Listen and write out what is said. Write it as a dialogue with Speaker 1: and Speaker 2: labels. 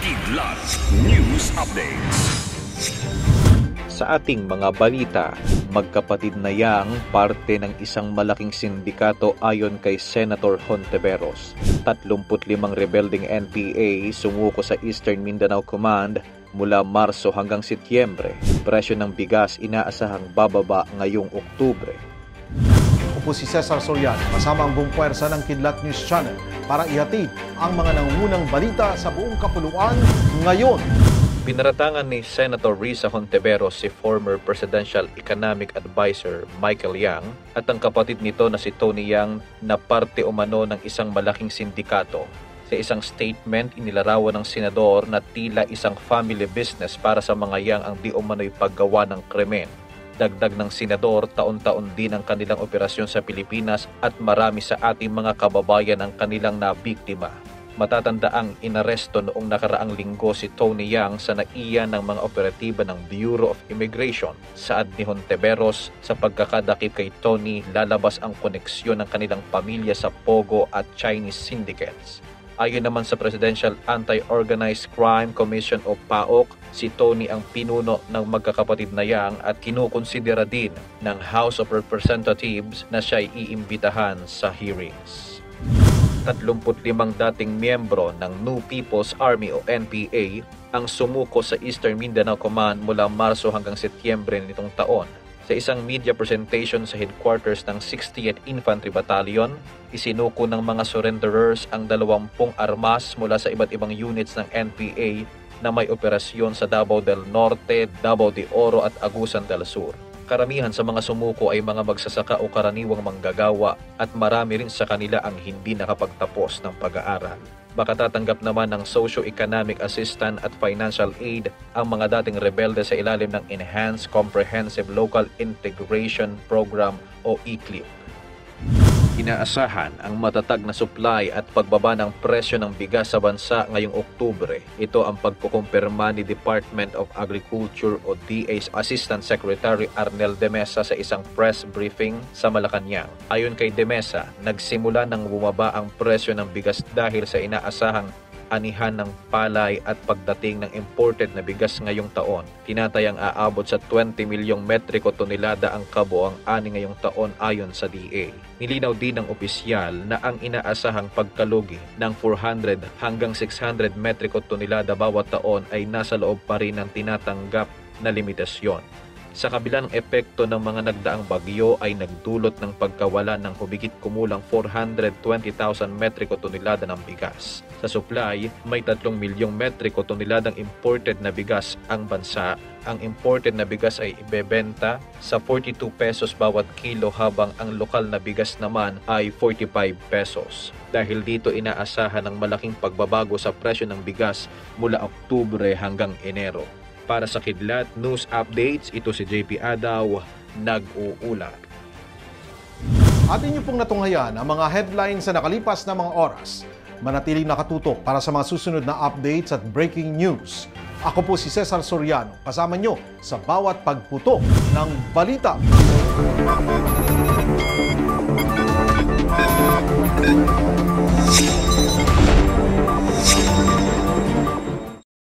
Speaker 1: Kidlat News Updates.
Speaker 2: Sa ating mga balita, magkapatid na yang parte ng isang malaking sindikato ayon kay Senator Hontiveros. 35 rebelding NPA sumuko sa Eastern Mindanao Command mula Marso hanggang Setyembre. Presyo ng bigas inaasahang bababa ngayong Oktubre.
Speaker 3: Ako po si Cesar Soriano, kasama ang buong puwersa ng Kidlat News Channel para ihatid ang mga nangungunang balita sa buong kapuluan ngayon.
Speaker 2: Pinaratangan ni Senator Risa Hontiveros si former Presidential Economic Advisor Michael Yang at ang kapatid nito na si Tony Yang na parte umano ng isang malaking sindikato. Sa isang statement, inilarawan ng senador na tila isang family business para sa mga Yang ang di umano'y paggawa ng krimen. Dagdag ng senador, taon-taon din ang kanilang operasyon sa Pilipinas at marami sa ating mga kababayan ang kanilang nabiktima. Matatandaang inaresto noong nakaraang linggo si Tony Yang sa naiya ng mga operatiba ng Bureau of Immigration. Saad ni Hontiveros, sa pagkakadakip kay Tony, lalabas ang koneksyon ng kanilang pamilya sa Pogo at Chinese syndicates. Ayon naman sa Presidential Anti-Organized Crime Commission o PAOC, si Tony ang pinuno ng magkakapatid na Yang at kinukonsidera din ng House of Representatives na siya'y iimbitahan sa hearings. 35 dating miyembro ng New People's Army o NPA ang sumuko sa Eastern Mindanao Command mula Marso hanggang Setyembre nitong taon. Sa isang media presentation sa headquarters ng 60th Infantry Battalion, isinuko ng mga surrenderers ang 20 armas mula sa iba't ibang units ng NPA na may operasyon sa Davao del Norte, Davao de Oro at Agusan del Sur. Karamihan sa mga sumuko ay mga magsasaka o karaniwang manggagawa at marami rin sa kanila ang hindi nakapagtapos ng pag-aaral. Makatatanggap naman ng socio-economic assistance at financial aid ang mga dating rebelde sa ilalim ng Enhanced Comprehensive Local Integration Program o ECLIP. Inaasahan ang matatag na supply at pagbaba ng presyo ng bigas sa bansa ngayong Oktubre. Ito ang pagkukumpirma ni Department of Agriculture o DA's Assistant Secretary Arnel De Mesa sa isang press briefing sa Malacanang. Ayon kay De Mesa, nagsimula nang bumaba ang presyo ng bigas dahil sa inaasahang anihan ng palay at pagdating ng imported na bigas ngayong taon. Tinatayang aabot sa 20 milyong metriko tonelada ang kabuoang ani ngayong taon ayon sa DA. Nilinaw din ng opisyal na ang inaasahang pagkalugi ng 400 hanggang 600 metriko tonelada bawat taon ay nasa loob pa rin ng tinatanggap na limitasyon. Sa kabila ng epekto ng mga nagdaang bagyo ay nagdulot ng pagkawala ng hubigit kumulang 420,000 metriko tonelada ng bigas. Sa supply, may 3 milyong metriko toneladang imported na bigas ang bansa. Ang imported na bigas ay ibebenta sa 42 pesos bawat kilo habang ang lokal na bigas naman ay 45 pesos. Dahil dito inaasahan ng malaking pagbabago sa presyo ng bigas mula Oktubre hanggang Enero. Para sa Kidlat News Updates, ito si JP Adaw, nag-uulat.
Speaker 3: Atin niyo pong natunghayan ang mga headlines sa nakalipas na mga oras. Manatiling nakatutok para sa mga susunod na updates at breaking news. Ako po si Cesar Soriano, kasama niyo sa bawat pagputok ng balita.